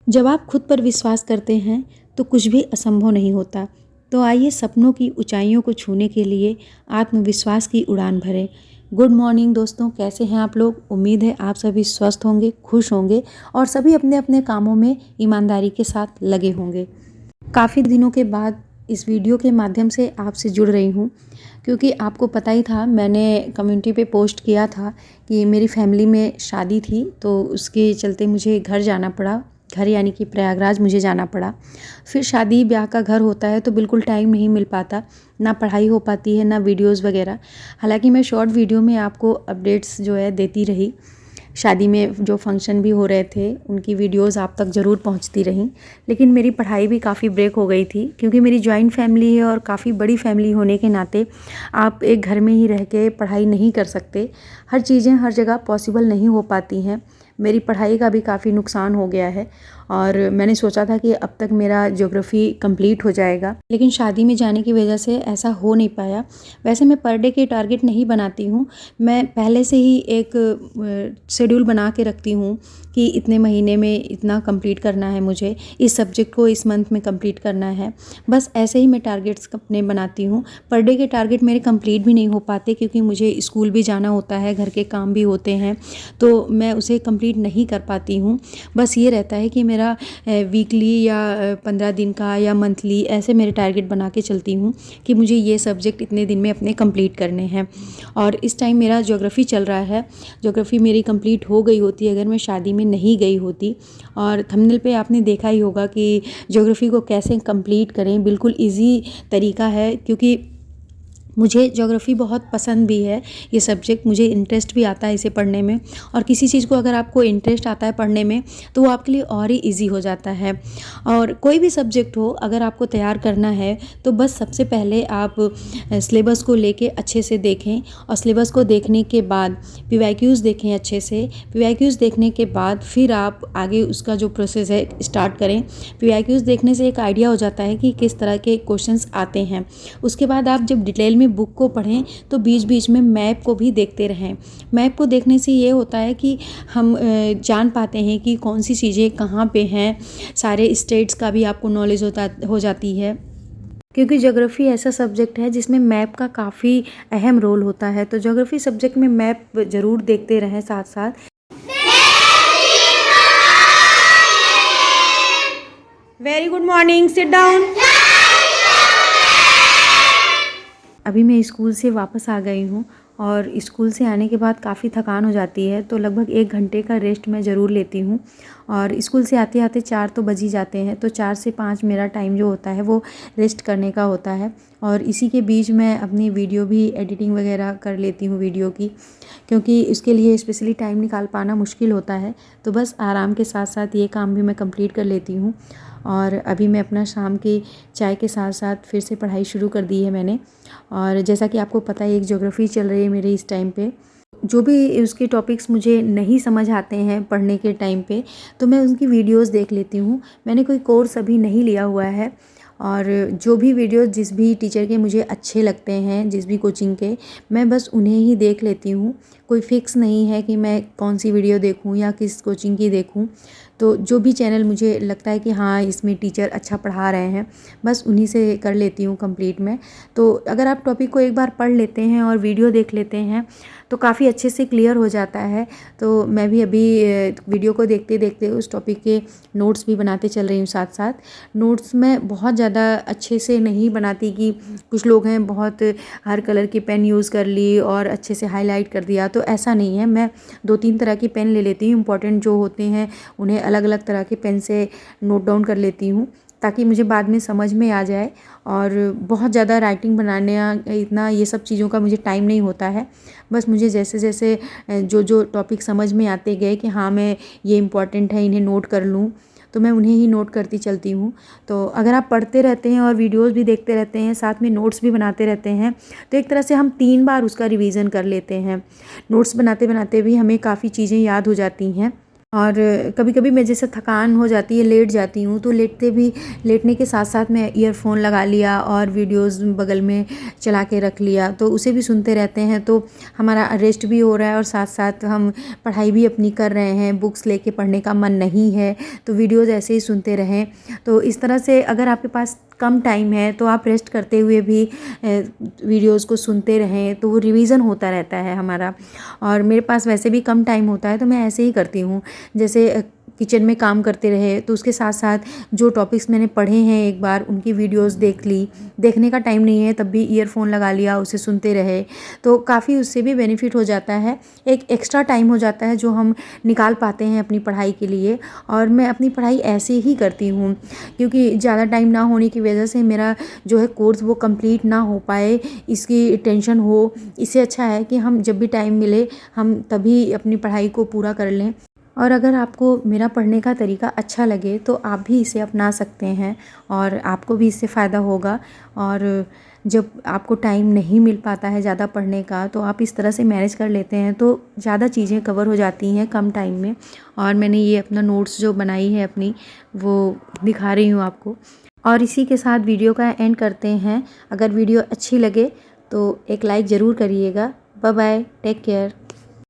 जब आप खुद पर विश्वास करते हैं तो कुछ भी असंभव नहीं होता। तो आइए सपनों की ऊंचाइयों को छूने के लिए आत्मविश्वास की उड़ान भरें। गुड मॉर्निंग दोस्तों, कैसे हैं आप लोग? उम्मीद है आप सभी स्वस्थ होंगे, खुश होंगे और सभी अपने अपने कामों में ईमानदारी के साथ लगे होंगे। काफ़ी दिनों के बाद इस वीडियो के माध्यम से आपसे जुड़ रही हूँ, क्योंकि आपको पता ही था मैंने कम्युनिटी पे पोस्ट किया था कि मेरी फैमिली में शादी थी, तो उसके चलते मुझे घर जाना पड़ा। घर यानी कि प्रयागराज मुझे जाना पड़ा। फिर शादी ब्याह का घर होता है तो बिल्कुल टाइम नहीं मिल पाता, ना पढ़ाई हो पाती है ना वीडियोस वगैरह। हालांकि मैं शॉर्ट वीडियो में आपको अपडेट्स जो है देती रही। शादी में जो फंक्शन भी हो रहे थे उनकी वीडियोस आप तक ज़रूर पहुंचती रहीं। लेकिन मेरी पढ़ाई भी काफ़ी ब्रेक हो गई थी, क्योंकि मेरी जॉइंट फैमिली है और काफ़ी बड़ी फैमिली होने के नाते आप एक घर में ही रह के पढ़ाई नहीं कर सकते। हर चीज़ें हर जगह पॉसिबल नहीं हो पाती हैं। मेरी पढ़ाई का भी काफ़ी नुकसान हो गया है और मैंने सोचा था कि अब तक मेरा ज्योग्राफ़ी कंप्लीट हो जाएगा, लेकिन शादी में जाने की वजह से ऐसा हो नहीं पाया। वैसे मैं पर डे के टारगेट नहीं बनाती हूँ, मैं पहले से ही एक शेड्यूल बना के रखती हूँ कि इतने महीने में इतना कंप्लीट करना है, मुझे इस सब्जेक्ट को इस मंथ में कंप्लीट करना है। बस ऐसे ही मैं टारगेट्स अपने बनाती हूँ। पर डे के टारगेट मेरे कंप्लीट भी नहीं हो पाते, क्योंकि मुझे स्कूल भी जाना होता है, घर के काम भी होते हैं, तो मैं उसे कंप्लीट नहीं कर पाती हूँ। बस ये रहता है कि मेरा वीकली या 15 दिन का या मंथली ऐसे मेरे टारगेट बना के चलती हूँ कि मुझे ये सब्जेक्ट इतने दिन में अपने कंप्लीट करने हैं। और इस टाइम मेरा ज्योग्राफ़ी चल रहा है। ज्योग्राफ़ी मेरी कंप्लीट हो गई होती अगर मैं शादी में नहीं गई होती। और थंबनेल पे आपने देखा ही होगा कि ज्योग्राफ़ी को कैसे कंप्लीट करें, बिल्कुल ईजी तरीका है, क्योंकि मुझे ज्योग्राफ़ी बहुत पसंद भी है। ये सब्जेक्ट मुझे इंटरेस्ट भी आता है इसे पढ़ने में, और किसी चीज़ को अगर आपको इंटरेस्ट आता है पढ़ने में तो वो आपके लिए और ही इजी हो जाता है। और कोई भी सब्जेक्ट हो, अगर आपको तैयार करना है तो बस सबसे पहले आप सिलेबस को लेके अच्छे से देखें, और सिलेबस को देखने के बाद पीवाईक्यूज़ देखें अच्छे से। पीवाईक्यूज़ देखने के बाद फिर आप आगे उसका जो प्रोसेस है स्टार्ट करें। पीवाईक्यूज़ देखने से एक आइडिया हो जाता है कि किस तरह के क्वेश्चंस आते हैं। उसके बाद आप जब डिटेल में बुक को पढ़ें तो बीच बीच में मैप को भी देखते रहें। मैप को देखने से ये होता है कि हम जान पाते हैं कि कौन सी चीज़ें कहाँ पे हैं। सारे स्टेट्स का भी आपको नॉलेज हो जाती है, क्योंकि ज्योग्राफ़ी ऐसा सब्जेक्ट है जिसमें मैप का काफ़ी अहम रोल होता है। तो ज्योग्राफ़ी सब्जेक्ट में मैप ज़रूर देखते रहें साथ साथ। Very good morning, sit down. अभी मैं स्कूल से वापस आ गई हूँ, और स्कूल से आने के बाद काफ़ी थकान हो जाती है, तो लगभग 1 घंटे का रेस्ट मैं ज़रूर लेती हूँ। और स्कूल से आते आते 4 तो बज ही जाते हैं, तो 4 से 5 मेरा टाइम जो होता है वो रेस्ट करने का होता है। और इसी के बीच मैं अपनी वीडियो भी एडिटिंग वगैरह कर लेती हूँ वीडियो की, क्योंकि इसके लिए स्पेशली टाइम निकाल पाना मुश्किल होता है। तो बस आराम के साथ साथ ये काम भी मैं कंप्लीट कर लेती हूँ। और अभी मैं अपना शाम की चाय के साथ साथ फिर से पढ़ाई शुरू कर दी है मैंने। और जैसा कि आपको पता है एक ज्योग्राफ़ी चल रही है मेरे इस टाइम पे। जो भी उसके टॉपिक्स मुझे नहीं समझ आते हैं पढ़ने के टाइम पे, तो मैं उनकी वीडियोस देख लेती हूँ। मैंने कोई कोर्स अभी नहीं लिया हुआ है, और जो भी वीडियोस जिस भी टीचर के मुझे अच्छे लगते हैं, जिस भी कोचिंग के, मैं बस उन्हें ही देख लेती हूँ। कोई फिक्स नहीं है कि मैं कौन सी वीडियो देखूँ या किस कोचिंग की देखूँ। तो जो भी चैनल मुझे लगता है कि हाँ इसमें टीचर अच्छा पढ़ा रहे हैं, बस उन्हीं से कर लेती हूँ कंप्लीट मैं। तो अगर आप टॉपिक को एक बार पढ़ लेते हैं और वीडियो देख लेते हैं तो काफ़ी अच्छे से क्लियर हो जाता है। तो मैं भी अभी वीडियो को देखते देखते उस टॉपिक के नोट्स भी बनाते चल रही हूँ साथ साथ। नोट्स मैं बहुत ज़्यादा अच्छे से नहीं बनाती कि कुछ लोग हैं बहुत हर कलर की पेन यूज़ कर ली और अच्छे से हाईलाइट कर दिया, तो ऐसा नहीं है। मैं 2-3 तरह की पेन ले लेती हूँ, इंपॉर्टेंट जो होते हैं उन्हें अलग अलग तरह के पेन से नोट डाउन कर लेती हूँ, ताकि मुझे बाद में समझ में आ जाए। और बहुत ज़्यादा राइटिंग बनाने इतना ये सब चीज़ों का मुझे टाइम नहीं होता है। बस मुझे जैसे जैसे जो टॉपिक समझ में आते गए कि हाँ मैं ये इम्पॉर्टेंट है इन्हें नोट कर लूँ, तो मैं उन्हें ही नोट करती चलती हूँ। तो अगर आप पढ़ते रहते हैं और वीडियोस भी देखते रहते हैं, साथ में नोट्स भी बनाते रहते हैं, तो एक तरह से हम 3 बार उसका रिवीजन कर लेते हैं। नोट्स बनाते बनाते भी हमें काफ़ी चीज़ें याद हो जाती हैं। और कभी-कभी मैं जैसे थकान हो जाती है, लेट जाती हूँ, तो लेटने के साथ-साथ मैं ईयरफ़ोन लगा लिया और वीडियोज़ बगल में चला के रख लिया, तो उसे भी सुनते रहते हैं, तो हमारा रेस्ट भी हो रहा है और साथ-साथ हम पढ़ाई भी अपनी कर रहे हैं। बुक्स लेके पढ़ने का मन नहीं है, तो वीडियोज़ ऐसे ही सुनते रहें। तो इस तरह से अगर आपके पास कम टाइम है, तो आप रेस्ट करते हुए भी वीडियोज़ को सुनते रहें, तो वो रिवीज़न होता रहता है हमारा। और मेरे पास वैसे भी कम टाइम होता है, तो मैं ऐसे ही करती हूँ। जैसे किचन में काम करते रहे तो उसके साथ साथ जो टॉपिक्स मैंने पढ़े हैं एक बार उनकी वीडियोस देख ली। देखने का टाइम नहीं है तब भी ईयरफोन लगा लिया, उसे सुनते रहे, तो काफ़ी उससे भी बेनिफिट हो जाता है। एक एक्स्ट्रा टाइम हो जाता है जो हम निकाल पाते हैं अपनी पढ़ाई के लिए। और मैं अपनी पढ़ाई ऐसे ही करती हूँ, क्योंकि ज़्यादा टाइम ना होने की वजह से मेरा जो है कोर्स वो कंप्लीट ना हो पाए, इसकी टेंशन हो। इससे अच्छा है कि हम जब भी टाइम मिले हम तभी अपनी पढ़ाई को पूरा कर लें। और अगर आपको मेरा पढ़ने का तरीका अच्छा लगे तो आप भी इसे अपना सकते हैं और आपको भी इससे फ़ायदा होगा। और जब आपको टाइम नहीं मिल पाता है ज़्यादा पढ़ने का, तो आप इस तरह से मैनेज कर लेते हैं तो ज़्यादा चीज़ें कवर हो जाती हैं कम टाइम में। और मैंने ये अपना नोट्स जो बनाई है अपनी, वो दिखा रही हूँ आपको। और इसी के साथ वीडियो का एंड करते हैं। अगर वीडियो अच्छी लगे तो एक लाइक ज़रूर करिएगा। Bye bye, take care.